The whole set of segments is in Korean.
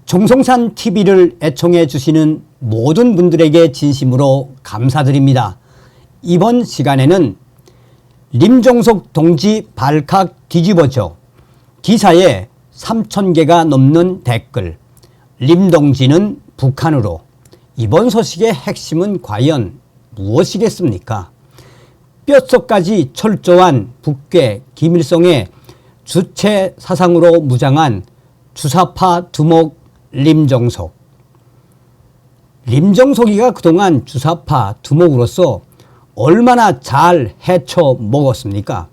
정성산 TV를 애청해 주시는 모든 분들에게 진심으로 감사드립니다. 이번 시간에는 림정석 동지 발칵 뒤집어져 기사에 3,000개가 넘는 댓글, 림동지는 북한으로. 이번 소식의 핵심은 과연 무엇이겠습니까? 뼛속까지 철저한 북괴 김일성의 주체 사상으로 무장한 주사파 두목 림정석. 림정석이가 그동안 주사파 두목으로서 얼마나 잘 헤쳐 먹었습니까?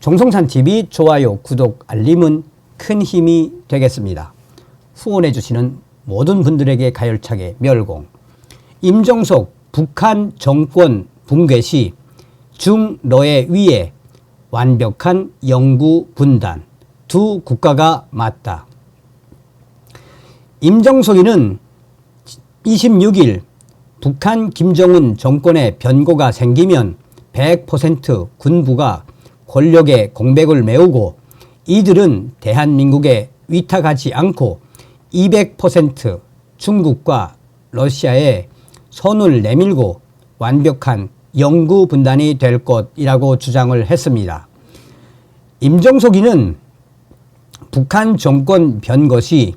정성산TV 좋아요, 구독, 알림은 큰 힘이 되겠습니다. 후원해 주시는 모든 분들에게 가열차게 멸공. 임정석 북한 정권 붕괴 시 중러의 위에 완벽한 영구 분단, 두 국가가 맞다. 임정석이는 26일 북한 김정은 정권의 변고가 생기면 100% 군부가 권력의 공백을 메우고 이들은 대한민국에 위탁하지 않고 200% 중국과 러시아에 손을 내밀고 완벽한 영구 분단이 될 것이라고 주장을 했습니다. 임정석이는 북한 정권 변거 시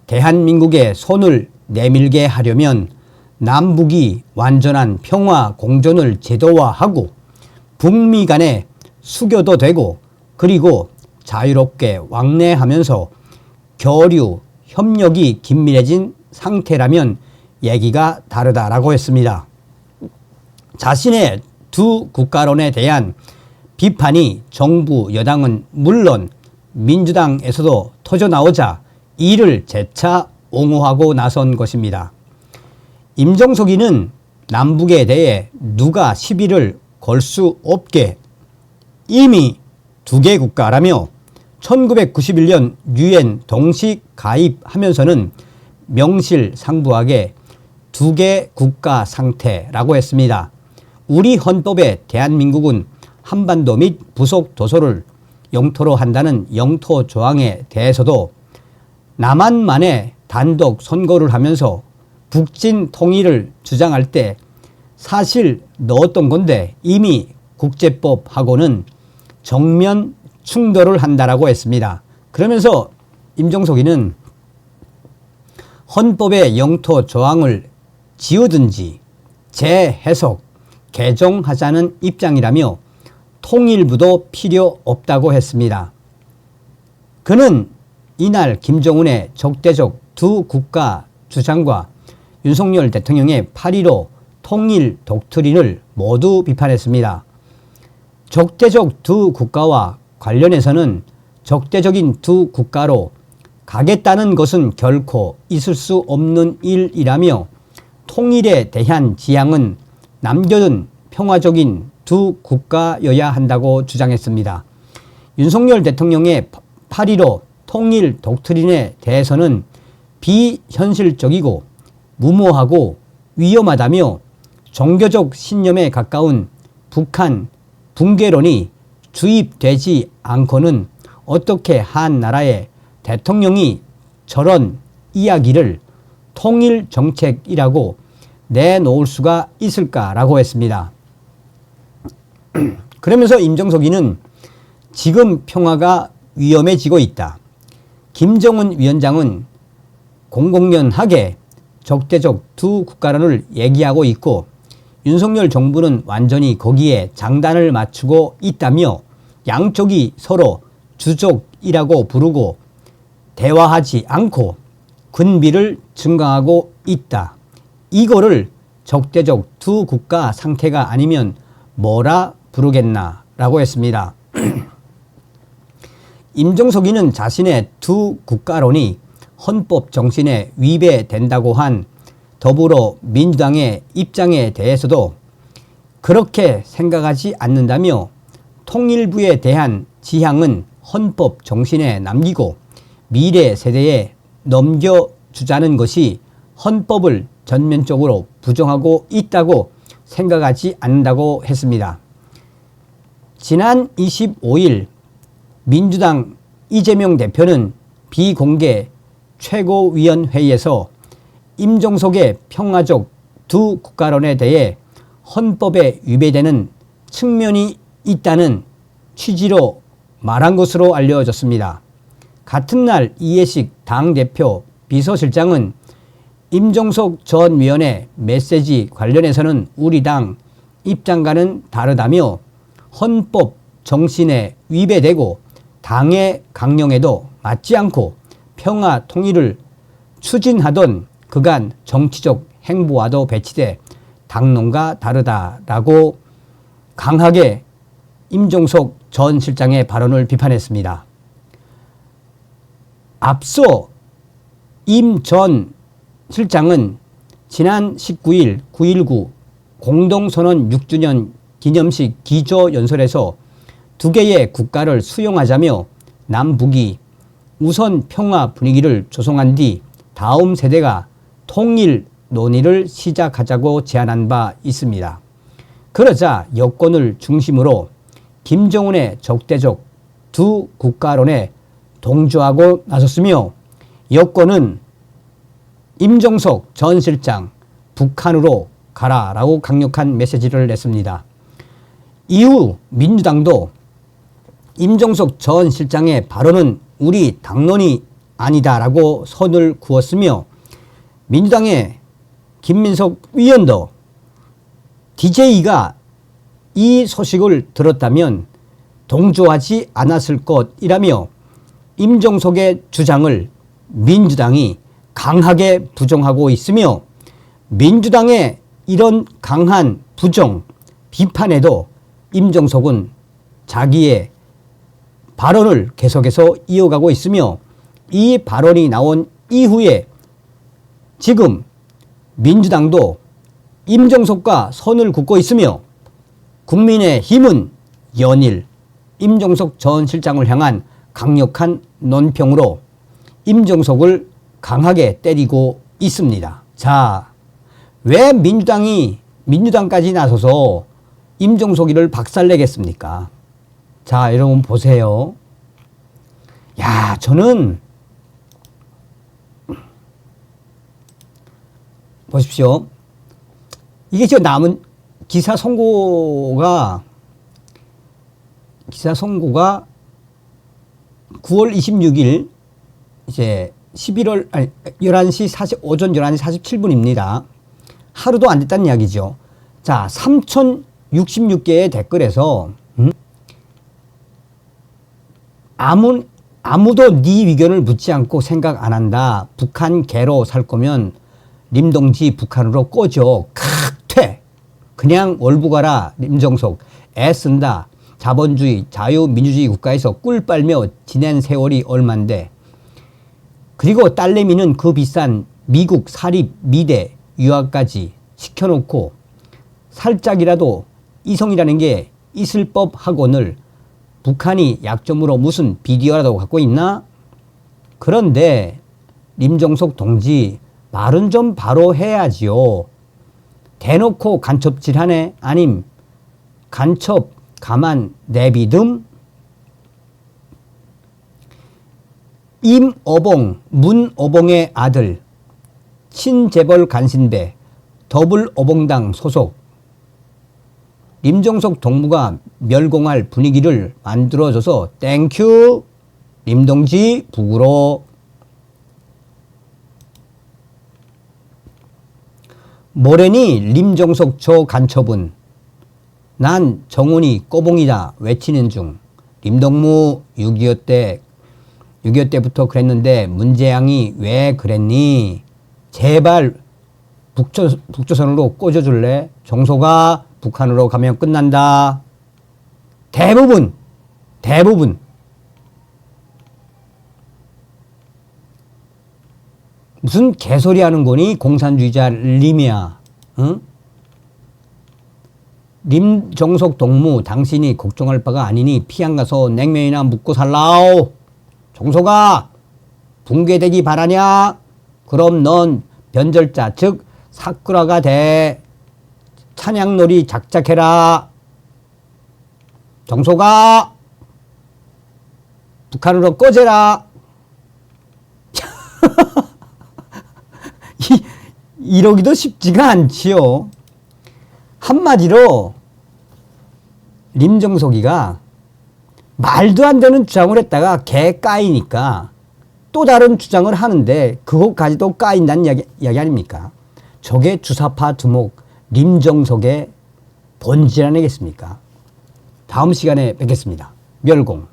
대한민국에 손을 내밀게 하려면 남북이 완전한 평화 공존을 제도화하고 북미 간에 수교도 되고 그리고 자유롭게 왕래하면서 교류, 협력이 긴밀해진 상태라면 얘기가 다르다라고 했습니다. 자신의 두 국가론에 대한 비판이 정부 여당은 물론 민주당에서도 터져나오자 이를 재차 옹호하고 나선 것입니다. 임정석이는 남북에 대해 누가 시비를 걸 수 없게 이미 두 개 국가라며 1991년 유엔 동식 가입하면서는 명실상부하게 두 개 국가 상태라고 했습니다. 우리 헌법에 대한민국은 한반도 및 부속 도서를 영토로 한다는 영토 조항에 대해서도 남한만의 단독 선거를 하면서 북진 통일을 주장할 때 사실 넣었던 건데 이미 국제법하고는 정면 충돌을 한다라고 했습니다. 그러면서 임정석이는 헌법의 영토 조항을 지우든지 재해석, 개정하자는 입장이라며 통일부도 필요 없다고 했습니다. 그는 이날 김정은의 적대적 두 국가 주장과 윤석열 대통령의 8.15 통일 독트린을 모두 비판했습니다. 적대적 두 국가와 관련해서는 적대적인 두 국가로 가겠다는 것은 결코 있을 수 없는 일이라며 통일에 대한 지향은 남겨둔 평화적인 두 국가여야 한다고 주장했습니다. 윤석열 대통령의 8.15 통일 독트린에 대해서는 비현실적이고 무모하고 위험하다며 종교적 신념에 가까운 북한 붕괴론이 주입되지 않고는 어떻게 한 나라의 대통령이 저런 이야기를 통일 정책이라고 내놓을 수가 있을까라고 했습니다. 그러면서 임정석이는 지금 평화가 위험해지고 있다. 김정은 위원장은 공공연하게 적대적 두 국가론을 얘기하고 있고 윤석열 정부는 완전히 거기에 장단을 맞추고 있다며 양쪽이 서로 주족이라고 부르고 대화하지 않고 군비를 증강하고 있다. 이거를 적대적 두 국가 상태가 아니면 뭐라 부르겠나 라고 했습니다. 임정석이는 자신의 두 국가론이 헌법 정신에 위배된다고 한 더불어민주당의 입장에 대해서도 그렇게 생각하지 않는다며 통일부에 대한 지향은 헌법 정신에 남기고 미래 세대에 넘겨주자는 것이 헌법을 전면적으로 부정하고 있다고 생각하지 않는다고 했습니다. 지난 25일 민주당 이재명 대표는 비공개 최고위원회의에서 임종석의 평화적 두 국가론에 대해 헌법에 위배되는 측면이 있다는 취지로 말한 것으로 알려졌습니다. 같은 날 이해식 당대표 비서실장은 임종석 전 위원의 메시지 관련해서는 우리 당 입장과는 다르다며 헌법 정신에 위배되고 당의 강령에도 맞지 않고 평화 통일을 추진하던 그간 정치적 행보와도 배치돼 당론과 다르다라고 강하게 임종석 전 실장의 발언을 비판했습니다. 앞서 임 전 실장은 지난 19일 9.19 공동선언 6주년 기념식 기조연설에서 두 개의 국가를 수용하자며 남북이 우선 평화 분위기를 조성한 뒤 다음 세대가 통일 논의를 시작하자고 제안한 바 있습니다. 그러자 여권을 중심으로 김정은의 적대적 두 국가론에 동조하고 나섰으며 여권은 임종석 전 실장 북한으로 가라라고 강력한 메시지를 냈습니다. 이후 민주당도 임종석 전 실장의 발언은 우리 당론이 아니다라고 선을 그었으며 민주당의 김민석 위원도 DJ가 이 소식을 들었다면 동조하지 않았을 것이라며 임종석의 주장을 민주당이 강하게 부정하고 있으며 민주당의 이런 강한 부정, 비판에도 임종석은 자기의 발언을 계속해서 이어가고 있으며 이 발언이 나온 이후에 지금 민주당도 임종석과 선을 긋고 있으며 국민의힘은 연일 임종석 전 실장을 향한 강력한 논평으로 임종석을 강하게 때리고 있습니다. 자, 왜 민주당까지 나서서 임종석이를 박살내겠습니까? 자, 여러분 보세요. 야, 저는 보십시오. 이게 지금 남은 기사 선고가 9월 26일 이제 11시 오전 11시 47분입니다. 하루도 안 됐다는 이야기죠. 자, 3066개의 댓글에서 아무도 네 의견을 묻지 않고 생각 안 한다. 북한 개로 살 거면 림동지 북한으로 꺼져. 퇴. 그냥 월부 가라. 임종석. 애쓴다. 자본주의, 자유민주주의 국가에서 꿀 빨며 지낸 세월이 얼만데. 그리고 딸내미는 그 비싼 미국 사립 미대 유학까지 시켜놓고 살짝이라도 이성이라는 게 있을 법하고는 북한이 약점으로 무슨 비디오라도 갖고 있나? 그런데 임종석 동지 말은 좀 바로 해야지요. 대놓고 간첩질하네? 아님 간첩 가만 내비듬? 임어봉, 문어봉의 아들, 친재벌 간신배, 더불어봉당 소속 임종석 동무가 멸공할 분위기를 만들어줘서 땡큐 임동지 북으로. 뭐래니 임종석 저 간첩은 난 정훈이 꼬봉이다 외치는 중. 임동무 6.25 때부터 그랬는데 문재양이 왜 그랬니? 제발 북조선으로 꽂아줄래? 정소가 북한으로 가면 끝난다. 대부분 무슨 개소리 하는 거니? 공산주의자 림이야. 응? 임종석 동무 당신이 걱정할 바가 아니니 피양 가서 냉면이나 먹고 살라오. 정소가 붕괴되기 바라냐? 그럼 넌 변절자 즉 사쿠라가 돼. 찬양놀이 작작해라. 정소가 북한으로 꺼져라. 이러기도 쉽지가 않지요. 한마디로 림정석이가 말도 안 되는 주장을 했다가 개 까이니까 또 다른 주장을 하는데 그것까지도 까인다는 이야기 아닙니까? 저게 주사파 두목 림정석의 본질 아니겠습니까? 다음 시간에 뵙겠습니다. 멸공.